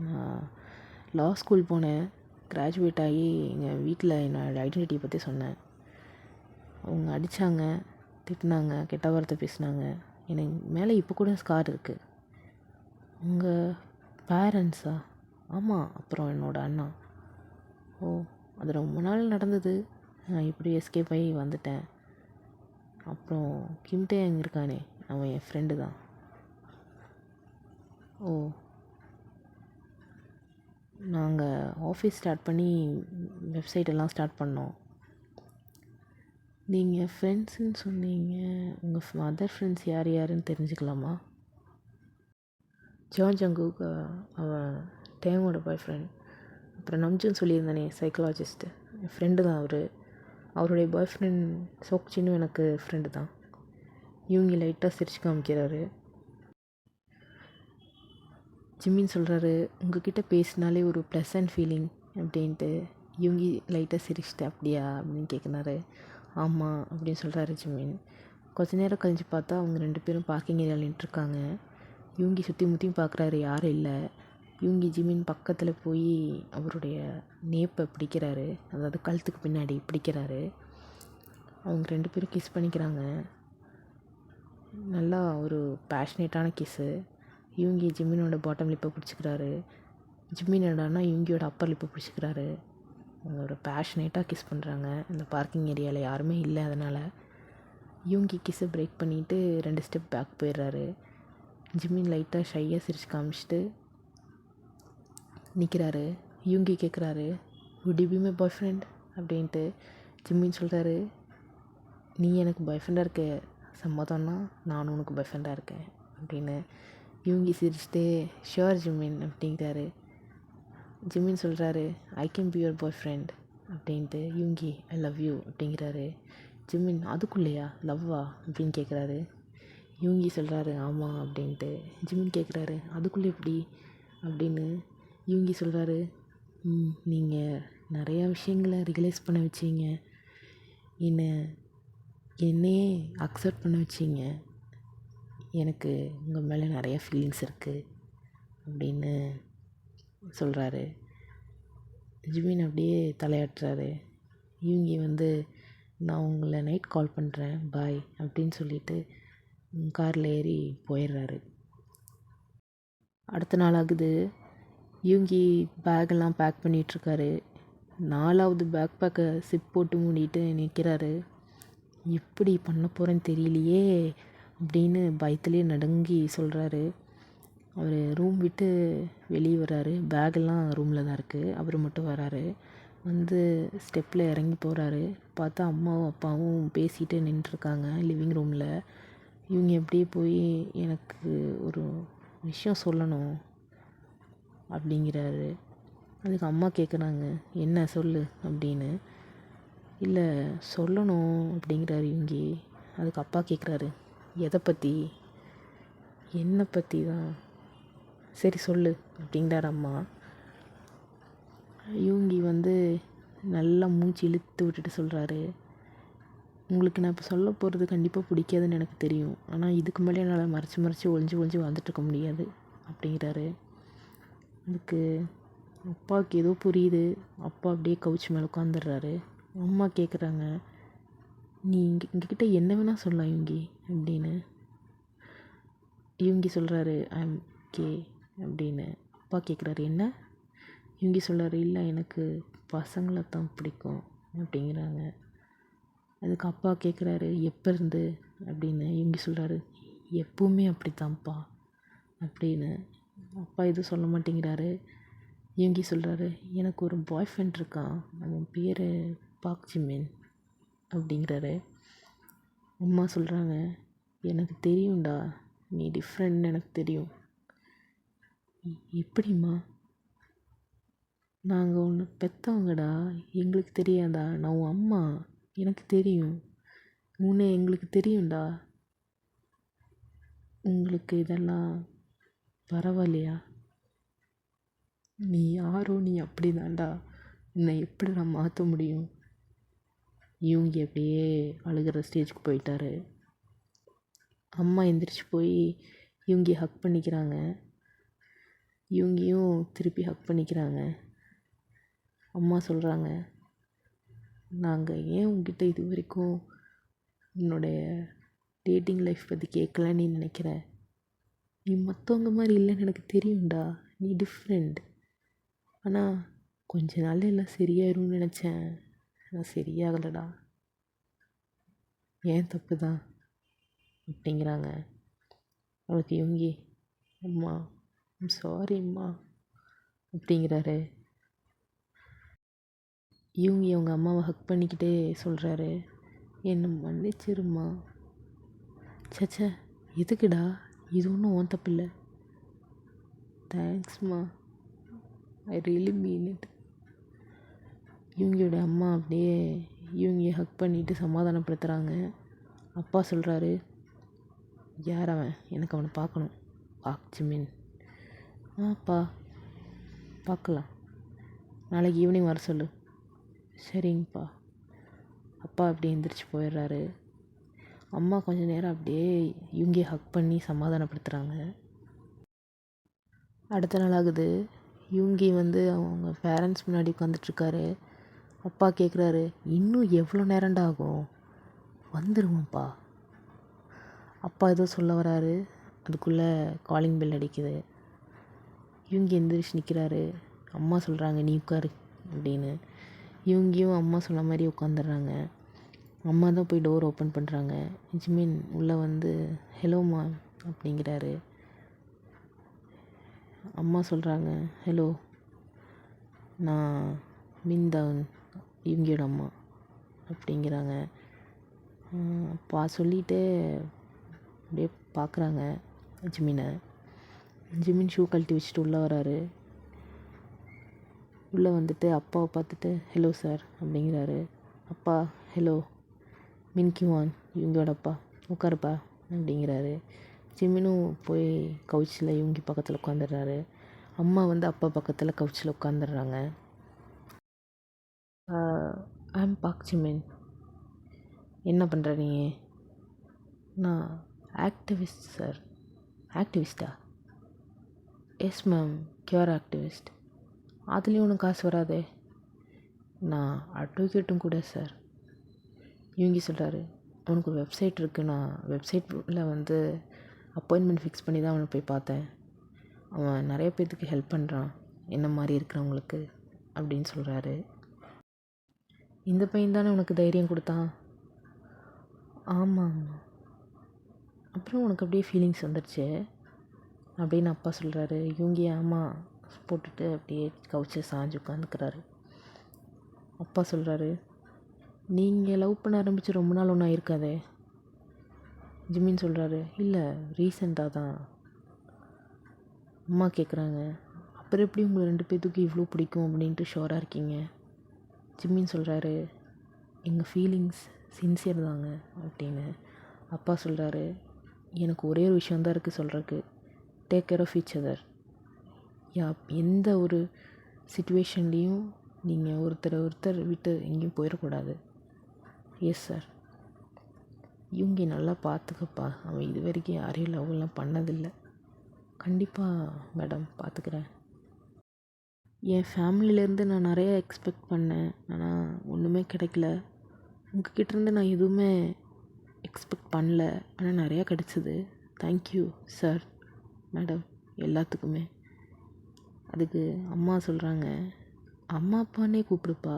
நான் லா ஸ்கூல் போனேன், கிராஜுவேட் ஆகி எங்கள் வீட்டில் என்னோடய ஐடென்டிட்டியை பற்றி சொன்னேன். அவங்க அடித்தாங்க, திட்டினாங்க, கெட்ட வார்த்தை பேசினாங்க. எனக்கு மேலே இப்போ கூட ஸ்கார் இருக்குது. உங்கள் பேரண்ட்ஸா? ஆமாம், அப்புறம் என்னோடய அண்ணா. ஓ, அது ரொம்ப நாள் நடந்தது. நான் இப்படி எஸ்கேப் ஆகி வந்துட்டேன். அப்புறம் கிம்டே அங்கே இருக்கானே, அவன் என் ஃப்ரெண்டு தான். ஓ, நாங்கள் ஆஃபீஸ் ஸ்டார்ட் பண்ணி வெப்சைட் எல்லாம் ஸ்டார்ட் பண்ணோம். நீங்கள் ஃப்ரெண்ட்ஸுன்னு சொன்னீங்க, உங்கள் அதர் ஃப்ரெண்ட்ஸ் யார் யாருன்னு தெரிஞ்சுக்கலாமா? ஜான் ஜங்குக், அவன் டேங்கோட பாய் ஃப்ரெண்ட். அப்புறம் நம்ஜுன்னு சொல்லியிருந்தானே, சைக்காலஜிஸ்ட்டு, என் ஃப்ரெண்டு தான் அவர். அவருடைய பாய் ஃப்ரெண்ட் சோக்சின்னும் எனக்கு ஃப்ரெண்டு தான். இவங்க லைட்டாக சிரிச்சு காமிக்கிறாரு. ஜிம்மின் சொல்கிறாரு, உங்ககிட்ட பேசினாலே ஒரு ப்ளசன்ட் ஃபீலிங் அப்படின்ட்டு. இவங்கி லைட்டாக சிரிச்சிட்டு, அப்படியா அப்படின்னு கேட்குறாரு. ஆமாம் அப்படின்னு சொல்கிறாரு ஜிம்மின். கொஞ்ச நேரம் கழிஞ்சு பார்த்தா அவங்க 2 பேரும் பார்க்கிங் ஏரியாவில் நின்றுருக்காங்க. இவங்கி சுற்றி முற்றியும் பார்க்குறாரு, யாரும் இல்லை. இவங்கி ஜிம்மின் பக்கத்தில் போய் அவருடைய நேப்பை பிடிக்கிறாரு, அதாவது கழுத்துக்கு பின்னாடி பிடிக்கிறாரு. அவங்க 2 பேரும் கிஸ் பண்ணிக்கிறாங்க. நல்லா ஒரு பேஷனேட்டான கிஸ்ஸு. இவங்கி ஜிம்மினோட பாட்டம் லிப்பை பிடிச்சிக்கிறாரு. ஜிம்மின் என்னடான்னா இவங்கியோட அப்பர் லிப்பை பிடிச்சிக்கிறாரு. அவங்க ஒரு பேஷனேட்டாக கிஸ் பண்ணுறாங்க. இந்த பார்க்கிங் ஏரியாவில் யாருமே இல்லை. அதனால் இவங்கி கிஸ்ஸை பிரேக் பண்ணிவிட்டு 2 ஸ்டெப் பேக் போயிடுறாரு. ஜிம்மின் லைட்டாக ஷையாக சிரிச்சு காமிச்சிட்டு நிற்கிறாரு. யூங்கி கேட்குறாரு, would you be my boy friend அப்படின்ட்டு. ஜிம்மின் சொல்கிறாரு, நீ எனக்கு பாய் ஃப்ரெண்டாக இருக்க சம்மதம்னா நானும் உனக்கு பாய் ஃப்ரெண்டாக இருக்கேன் அப்படின்னு. யூங்கி சிரிச்சிட்டே ஷுவர் ஜிம்மின் அப்படிங்கிறாரு. ஜிம்மின் சொல்கிறாரு, I can be your bye friend அப்படின்ட்டு. யூங்கி ஐ லவ் யூ அப்படிங்கிறாரு. ஜிம்மின் அதுக்குள்ளேயா லவ்வா அப்படின்னு கேட்குறாரு. யூங்கி சொல்கிறாரு, ஆமாம் அப்படின்ட்டு. ஜிம்மின் கேட்குறாரு, அதுக்குள்ளே எப்படி அப்படின்னு. யூங்கி சொல்கிறாரு, நீங்கள் நிறையா விஷயங்களை ரியலைஸ் பண்ண வச்சிங்க. என்னை என்னையே அக்செப்ட் பண்ண வச்சிங்க. எனக்கு உங்கள் மேலே நிறைய ஃபீலிங்ஸ் இருக்குது அப்படின்னு சொல்கிறாரு. ஜிமின் அப்படியே தலையாட்டுறாரு. இவங்க நான் உங்களை நைட் கால் பண்ணுறேன் பாய் அப்படின்னு சொல்லிட்டு காரில் ஏறி போயிடுறாரு. அடுத்த நாள் ஆகுது. இவங்கி பேக்கெல்லாம் பேக் பண்ணிகிட்ருக்காரு. 4வது பேக் பேக்கை சிப் போட்டு மூடிட்டு நிற்கிறாரு. எப்படி பண்ண போகிறேன்னு தெரியலையே அப்படின்னு பயத்துலேயே நடுங்கி சொல்கிறாரு. அவர் ரூம் விட்டு வெளியே வர்றாரு. பேக்கெல்லாம் ரூமில் தான் இருக்குது. அவர் மட்டும் வராரு. ஸ்டெப்பில் இறங்கி போகிறாரு. பார்த்தா அம்மாவும் அப்பாவும் பேசிகிட்டு நின்றுருக்காங்க லிவிங் ரூமில். இவங்க எப்படியே போய் எனக்கு ஒரு விஷயம் சொல்லணும் அப்படிங்கிறாரு. அதுக்கு அம்மா கேட்குறாங்க, என்ன சொல்லு அப்படின்னு. இல்லை சொல்லணும் அப்படிங்கிறாரு இவங்கி. அதுக்கு அப்பா கேட்குறாரு, எதை பற்றி? என்னை பற்றி தான். சரி சொல்லு அப்படிங்கிறார் அம்மா. இவங்கி நல்லா மூச்சு இழுத்து விட்டுட்டு சொல்கிறாரு, உங்களுக்கு நான் இப்போ சொல்ல போகிறது கண்டிப்பாக பிடிக்காதுன்னு எனக்கு தெரியும். ஆனால் இதுக்கு மேலே என்னால் மறைச்சி ஒளிஞ்சு வந்துட்டுருக்க முடியாது அப்படிங்கிறாரு. அதுக்கு அப்பாவுக்கு ஏதோ புரியுது. அப்பா அப்படியே கவுச் மேலே உட்காந்துடுறாரு. அம்மா கேட்குறாங்க, நீ எங்ககிட்ட என்ன வேணால் சொல்லலாம் இவங்கி அப்படின்னு. இவங்கி சொல்கிறாரு, ஐம் கே அப்படின்னு. அப்பா கேட்குறாரு, என்ன? இவங்கி சொல்கிறாரு, இல்லை எனக்கு பசங்களை தான் பிடிக்கும் அப்படிங்கிறாங்க. அதுக்கு அப்பா கேட்குறாரு, எப்போ இருந்து அப்படின்னு. இவங்கி சொல்கிறாரு, எப்பவுமே அப்படித்தான்ப்பா அப்படின்னு. அப்பா எதுவும் சொல்ல மாட்டேங்கிறாரு. இவங்கி சொல்கிறாரு, எனக்கு ஒரு பாய் ஃப்ரெண்ட் இருக்கான், அவன் பேர் பாக் ஜிமின் அப்படிங்கிறாரு. அம்மா சொல்கிறாங்க, எனக்கு தெரியும்டா, நீ டிஃப்ரெண்ட்னு எனக்கு தெரியும். எப்படிம்மா? நாங்கள் ஒன்று பெற்றவங்கடா, எங்களுக்கு தெரியாதா? நான் உன் அம்மா, எனக்கு தெரியும். உன்னை எங்களுக்கு தெரியும்டா. உங்களுக்கு இதெல்லாம் பரவாயில்லையா? நீ யாரோ, நீ அப்படி தான்டா. உன்னை எப்படி நான் மாற்ற முடியும்? இவங்க அப்படியே அழுகிற ஸ்டேஜுக்கு போயிட்டாரு. அம்மா எந்திரிச்சு போய் இவங்க ஹக் பண்ணிக்கிறாங்க. இவங்கியும் திருப்பி ஹக் பண்ணிக்கிறாங்க. அம்மா சொல்கிறாங்க, நாங்கள் ஏன் உங்ககிட்ட இது வரைக்கும் உன்னுடைய டேட்டிங் லைஃப் பற்றி கேட்கலன்னு நீ நினைக்கிற? நீ மற்றவங்க மாதிரி இல்லைன்னு எனக்கு தெரியும்டா. நீ டிஃப்ரெண்ட். ஆனால் கொஞ்ச நாள் எல்லாம் சரியாயிரும்னு நினச்சேன். நான் சரியாகலடா. ஏன் தப்பு தான் அப்படிங்கிறாங்க. அவளுக்கு இவங்கி, அம்மா சாரி அம்மா அப்படிங்கிறாரு. இவங்கி அவங்க அம்மாவை ஹக் பண்ணிக்கிட்டே சொல்கிறாரு, என்னை மன்னிச்சிருமா. சச்சா எதுக்குடா, இது ஒன்றும் உன் தப்பில்லை. தேங்க்ஸ்மா, ஐ ரியலி மீன் இட். இவங்களோட அம்மா அப்படியே இவங்க ஹக் பண்ணிவிட்டு சமாதானப்படுத்துகிறாங்க. அப்பா சொல்கிறாரு, யார் அவன்? எனக்கு அவனை பார்க்கணும். பாக் ஜிமின். அப்பா பார்க்கலாம், நாளைக்கு ஈவினிங் வர சொல்லு. சரிங்கப்பா. அப்பா அப்படியே எந்திரிச்சு போயிடுறாரு. அம்மா கொஞ்சம் நேரம் அப்படியே இவங்க ஹக் பண்ணி சமாதானப்படுத்துகிறாங்க. அடுத்த நாள் ஆகுது. இவங்கி அவங்க பேரண்ட்ஸ் முன்னாடி உட்காந்துட்ருக்காரு. அப்பா கேட்குறாரு, இன்னும் எவ்வளோ நேரம்டா ஆகும்? வந்துடுவோம்ப்பா. அப்பா ஏதோ சொல்ல வராரு. அதுக்குள்ளே காலிங் பெல் அடிக்குது. இவங்க எந்திரிச்சு நிற்கிறாரு. அம்மா சொல்கிறாங்க, நீ உட்காரு அப்படின்னு. இவங்கியும் அம்மா சொன்ன மாதிரி உட்காந்துடுறாங்க. அம்மா தான் போய் டோர் ஓப்பன் பண்ணுறாங்க. ஜிமின் உள்ளே ஹலோம்மா அப்படிங்கிறாரு. அம்மா சொல்கிறாங்க, ஹலோ, நான் மின்தவன், இவங்களோட அம்மா அப்படிங்கிறாங்க. அப்பா சொல்லிவிட்டு அப்படியே பார்க்குறாங்க ஜிமினை. ஜிமின் ஷூ கழட்டி வச்சுட்டு உள்ளே வராரு. உள்ளே அப்பாவை பார்த்துட்டு, ஹலோ சார் அப்படிங்கிறாரு. அப்பா, ஹலோ, மின்கிவான் இவங்களோட அப்பா, உட்காருப்பா அப்படிங்கிறாரு. ஜிமினும் போய் கவுச்சில் இவங்க பக்கத்தில் உட்காந்துடுறாரு. அம்மா அப்பா பக்கத்தில் கவுச்சில் உட்காந்துடுறாங்க. ஐம் பாக் ஜிமின், என்ன பண்ணுற நீ? நான் ஆக்டிவிஸ்ட் சார். ஆக்டிவிஸ்ட்டா? Yes ma'am, queer activist. அதுலேயும் உனக்கு காசு வராதே. நான் அட்வொகேட்டும் கூட சார். யூங்கி சொல்கிறாரு, உனக்கு ஒரு வெப்சைட் இருக்குது. நான் வெப்சைட்டில் வந்து அப்பாயின்மெண்ட் ஃபிக்ஸ் பண்ணி தான் அவனை போய் பார்த்தேன். அவன் நிறைய பேர்த்துக்கு ஹெல்ப் பண்ணுறான், என்ன மாதிரி இருக்கிறவங்களுக்கு அப்படின்னு சொல்கிறாரு. இந்த பையன் தானே உனக்கு தைரியம் கொடுத்தான்? ஆமாம். அப்புறம் உனக்கு அப்படியே ஃபீலிங்ஸ் வந்துடுச்சு அப்படின்னு அப்பா சொல்கிறாரு. யூங்கி ஆமாம் போட்டுட்டு அப்படியே கவுச்சு சாஞ்சு உட்காந்துக்கிறாரு. அப்பா சொல்கிறாரு, நீங்கள் லவ் பண்ண ஆரம்பித்து ரொம்ப நாள் ஒன்றா இருக்காதே. ஜிம்மின் சொல்கிறாரு, இல்லை ரீசெண்டாக தான். அம்மா கேட்குறாங்க, அப்புறம் எப்படி உங்களை 2 பேர்த்துக்கு இவ்வளோ பிடிக்கும் அப்படின்ட்டு ஷோராக இருக்கீங்க? ஜிம்மின் சொல்கிறாரு, எங்கள் ஃபீலிங்ஸ் சின்சியர் தாங்க அப்படின்னு. அப்பா சொல்கிறாரு, எனக்கு ஒரே ஒரு விஷயந்தான் இருக்குது சொல்கிறதுக்கு. Take care of each other. எந்த ஒரு சிச்சுவேஷன்லேயும் நீங்கள் ஒருத்தர் விட்டு எங்கேயும் போயிடக்கூடாது. Yes sir. இவங்க நல்லா பார்த்துக்கப்பா. அவன் இது வரைக்கும் யாரையும் லவ்லாம் பண்ணதில்லை. கண்டிப்பாக மேடம் பார்த்துக்கிறேன். என் ஃபேமிலியிலேருந்து நான் நிறையா எக்ஸ்பெக்ட் பண்ணேன், ஆனால் ஒன்றுமே கிடைக்கல. உங்ககிட்டேருந்து நான் எதுவுமே எக்ஸ்பெக்ட் பண்ணல, ஆனால் நிறையா கிடச்சிது. தேங்க்யூ சார், மேடம், எல்லாத்துக்குமே. அதுக்கு அம்மா சொல்கிறாங்க, அம்மா அப்பானே கூப்பிடுப்பா.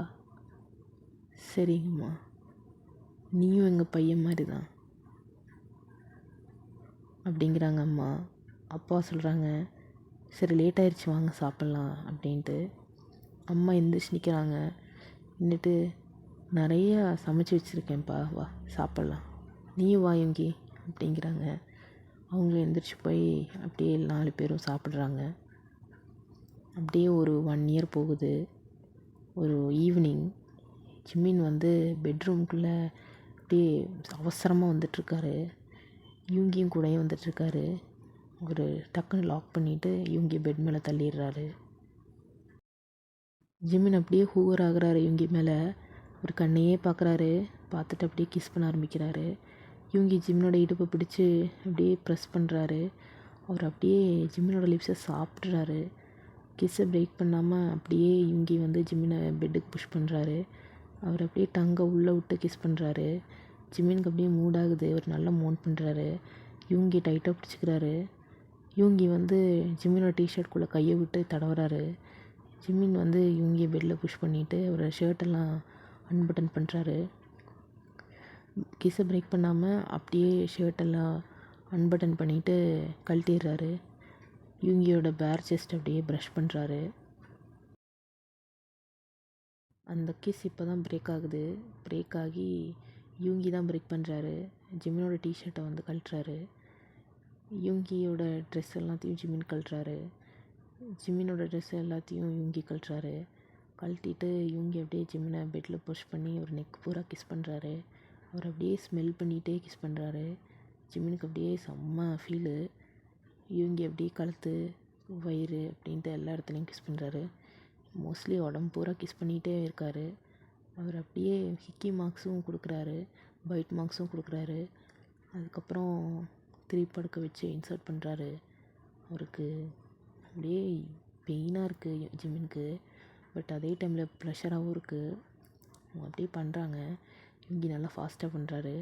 சரிங்கம்மா, நீயும் எங்கள் பையன் மாதிரி தான் அப்படிங்கிறாங்க அம்மா. அப்பா சொல்கிறாங்க, சரி லேட் ஆயிடுச்சு வாங்க சாப்பிட்லாம் அப்படின்ட்டு. அம்மா எந்திரிச்சு நிற்கிறாங்க. நின்றுட்டு, நிறையா சமைச்சு வச்சுருக்கேன்ப்பா, வா சாப்பிட்லாம், நீயும் வா யுங்கி அப்படிங்கிறாங்க. அவங்களும் எந்திரிச்சு போய் அப்படியே 4 பேரும் சாப்பிட்றாங்க. அப்படியே ஒரு 1 இயர் போகுது. ஒரு ஈவினிங் ஜிம்மின் வந்து பெட்ரூம்குள்ளே அப்படியே அவசரமாக வந்துட்டுருக்காரு. யூங்கியும் கூடயும் வந்துட்டுருக்காரு. ஒரு டக்குன்னு லாக் பண்ணிவிட்டு யூங்கி பெட் மேலே தள்ளிடுறாரு. ஜிம்மின் அப்படியே ஹூவர் ஆகுறாரு யூங்கி மேலே. ஒரு கண்ணையே பார்க்குறாரு. பார்த்துட்டு அப்படியே கிஸ் பண்ண ஆரம்பிக்கிறாரு. யூங்கி ஜிம்மினோட இடுப்பை பிடிச்சி அப்படியே ப்ரெஸ் பண்ணுறாரு. அவர் அப்படியே ஜிம்மினோட லிப்ஸை சாப்பிட்றாரு. கிஸ்ஸை பிரேக் பண்ணாமல் அப்படியே யூங்கி வந்து ஜிம்மினை பெட்டுக்கு புஷ் பண்ணுறாரு. அவர் அப்படியே டங்கை உள்ளே விட்டு கிஸ் பண்ணுறாரு. ஜிம்மினுக்கு அப்படியே மூடாகுது. அவர் நல்லா மோன் பண்ணுறாரு. யூங்கி டைட்டாக பிடிச்சிக்கிறாரு. யூங்கி வந்து ஜிம்மினோட டிஷர்ட்குள்ளே கையை விட்டு தடவுறாரு. ஜிம்மின் வந்து யூங்கியை பெட்டில் புஷ் பண்ணிவிட்டு அவரோட ஷர்ட்டெல்லாம் அன்பட்டன் பண்ணுறாரு. கிஸ்ஸை பிரேக் பண்ணாமல் அப்படியே ஷர்ட்டெல்லாம் அன்பட்டன் பண்ணிவிட்டு கழட்டிடுறாரு. யூங்கியோட பேர் செஸ்ட் அப்படியே ப்ரஷ் பண்ணுறாரு. அந்த கிஸ் இப்போ தான் பிரேக் ஆகுது. பிரேக் ஆகி யூங்கி தான் பிரேக் பண்ணுறாரு. ஜிம்மினோட டிஷர்ட்டை வந்து கழட்டுறாரு. யூங்கியோட ட்ரெஸ் எல்லாத்தையும் ஜிம்மின் கழட்டுறாரு. ஜிம்மினோட ட்ரெஸ் எல்லாத்தையும் யூங்கி கழட்டுறாரு. கழட்டிட்டு யூங்கி அப்படியே ஜிம்மினை பெட்டில் புஷ் பண்ணி ஒரு நெக் பூரா கிஸ் பண்ணுறாரு. அவர் அப்படியே ஸ்மெல் பண்ணிகிட்டே கிஸ் பண்ணுறாரு. ஜிம்மினுக்கு அப்படியே செம்ம ஃபீலு. யூங்கி அப்படியே கழுத்து, வயிறு அப்படின்ட்டு எல்லா இடத்துலையும் கிஸ் பண்ணுறாரு. மோஸ்ட்லி உடம்பு பூரா கிஸ் பண்ணிகிட்டே இருக்கார். அவர் அப்படியே ஹிக்கி மார்க்ஸும் கொடுக்குறாரு, பைட் மார்க்ஸும் கொடுக்குறாரு. அதுக்கப்புறம் திருப்பி படுக்க வச்சு இன்சர்ட் பண்ணுறாரு. அவருக்கு அப்படியே பெயினாக இருக்குது ஜிம்மினுக்கு. பட் அதே டைமில் ப்ரெஷராகவும் இருக்குது. அவங்க அப்படியே பண்ணுறாங்க. யூங்கி நல்லா ஃபாஸ்ட்டாக பண்ணுறாரு.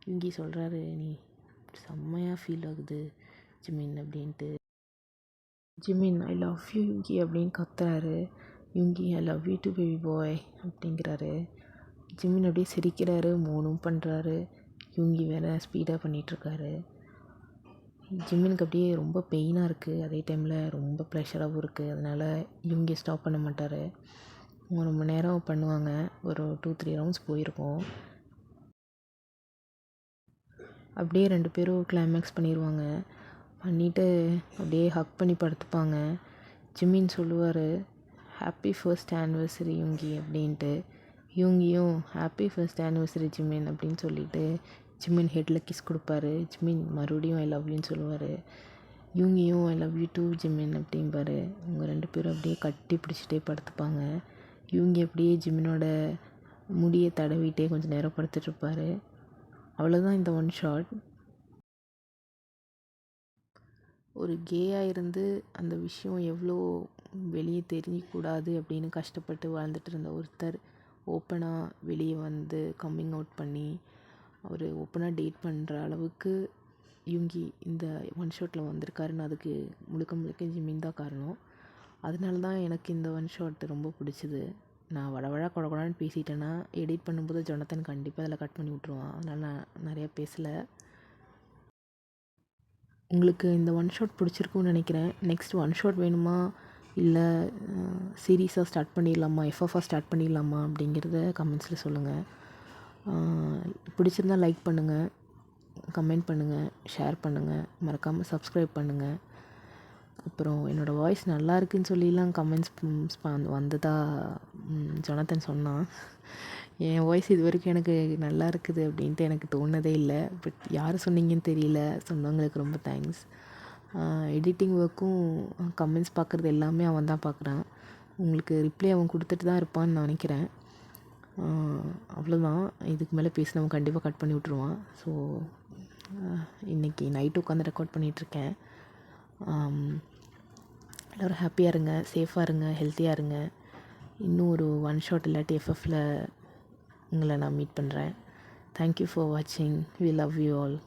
யூங்கி சொல்கிறாரு, நீ செம்மையாக ஃபீல் ஆகுது ஜிம்மின் அப்படின்ட்டு. ஜிம்மின் ஐ லவ் யூ யூங்கி அப்படின்னு கத்துறாரு. Yoongi I love you too baby boy அப்படிங்கிறாரு. ஜிம்மின் அப்படியே சிரிக்கிறாரு, மோனும் பண்ணுறாரு. யூங்கி வேறு ஸ்பீடாக பண்ணிகிட்ருக்காரு. ஜிம்மினுக்கு அப்படியே ரொம்ப பெயினாக இருக்குது. அதே டைமில் ரொம்ப ப்ரெஷராகவும் இருக்குது. அதனால் யூங்கி ஸ்டாப் பண்ண மாட்டார். ரொம்ப நேரம் பண்ணுவாங்க. ஒரு 2-3 ரவுண்ட்ஸ் போயிருக்கோம். அப்படியே 2 பேரும் கிளைமேக்ஸ் பண்ணிடுவாங்க. பண்ணிவிட்டு அப்படியே ஹக் பண்ணி படுத்துப்பாங்க. ஜிம்மின் சொல்லுவார், ஹாப்பி ஃபர்ஸ்ட் ஆனிவர்சரி யூங்கி அப்படின்ட்டு. யூங்கியும் ஹாப்பி ஃபர்ஸ்ட் ஆனிவர்சரி ஜிம்மின் அப்படின்னு சொல்லிவிட்டு ஜிம்மின் ஹெட்டில் கிஸ் கொடுப்பாரு. ஜிம்மின் மறுபடியும் ஐ லவ் யூன்னு சொல்லுவார். யூங்கியும் ஐ லவ் யூ டூ ஜிம்மின் அப்படிம்பாரு. அவங்க 2 பேரும் அப்படியே கட்டி பிடிச்சிட்டே படுத்துப்பாங்க. யூங்கி அப்படியே ஜிம்மினோட முடியை தடவிட்டே கொஞ்சம் நேரம் படுத்துட்ருப்பார். அவ்வளோதான் இந்த ஒன் ஷாட். ஒரு கேயாக இருந்து அந்த விஷயம் எவ்வளோ வெளியே தெரியக்கூடாது அப்படின்னு கஷ்டப்பட்டு வாழ்ந்துட்டு இருந்த ஒருத்தர் ஓப்பனாக வெளியே வந்து கம்மிங் அவுட் பண்ணி அவர் ஓப்பனாக டேட் பண்ணுற அளவுக்கு யுங்கி இந்த ஒன் ஷாட்டில் வந்திருக்காருன்னு அதுக்கு முழுக்க முழுக்க ஜிமின் தான் காரணம். அதனால தான் எனக்கு இந்த ஒன் ஷாட் ரொம்ப பிடிச்சிது. நான் வடவழா கொடன்னு பேசிட்டேன்னா எடிட் பண்ணும்போது ஜொனத்தன் கண்டிப்பாக அதில் கட் பண்ணி விட்ருவான். அதனால் நான் நிறையா பேசலை. உங்களுக்கு இந்த ஒன் ஷாட் பிடிச்சிருக்குன்னு நினைக்கிறேன். நெக்ஸ்ட் ஒன் ஷாட் வேணுமா இல்லை சீரீஸாக ஸ்டார்ட் பண்ணிடலாமா, எஃப்எஃபாக ஸ்டார்ட் பண்ணிடலாமா அப்படிங்கிறத கமெண்ட்ஸில் சொல்லுங்கள். பிடிச்சிருந்தால் லைக் பண்ணுங்கள், கமெண்ட் பண்ணுங்கள், ஷேர் பண்ணுங்கள், மறக்காமல் சப்ஸ்கிரைப் பண்ணுங்கள். அப்புறம் என்னோடய வாய்ஸ் நல்லா இருக்குன்னு சொல்லிலாம் கமெண்ட்ஸ் வந்ததா ஜொனத்தன் சொன்னான். என் வாய்ஸ் இது வரைக்கும் எனக்கு நல்லா இருக்குது அப்படின்ட்டு எனக்கு தோணுனதே இல்லை. பட் யார் சொன்னீங்கன்னு தெரியல, சொன்னவங்களுக்கு ரொம்ப தேங்க்ஸ். எடிட்டிங் ஒர்க்கும் கமெண்ட்ஸ் பார்க்குறது எல்லாமே அவன் தான் பார்க்குறான். உங்களுக்கு ரிப்ளை அவன் கொடுத்துட்டு தான் இருப்பான்னு நான் நினைக்கிறேன். அவ்வளோதான். இதுக்கு மேலே பேசினவன் கண்டிப்பாக கட் பண்ணி விட்ருவான். ஸோ இன்றைக்கி நைட்டு உட்காந்து ரெக்கார்ட் பண்ணிகிட்ருக்கேன். எல்லோரும் ஹாப்பியாக இருங்க, சேஃபாக இருங்க, ஹெல்த்தியாக இருங்க. இன்னும் ஒரு ஒன் ஷாட் இல்லாட்டி எஃப்எஃப்பில் உங்களை நான் மீட் பண்ணுறேன். தேங்க்யூ ஃபார் வாட்சிங். We love you all.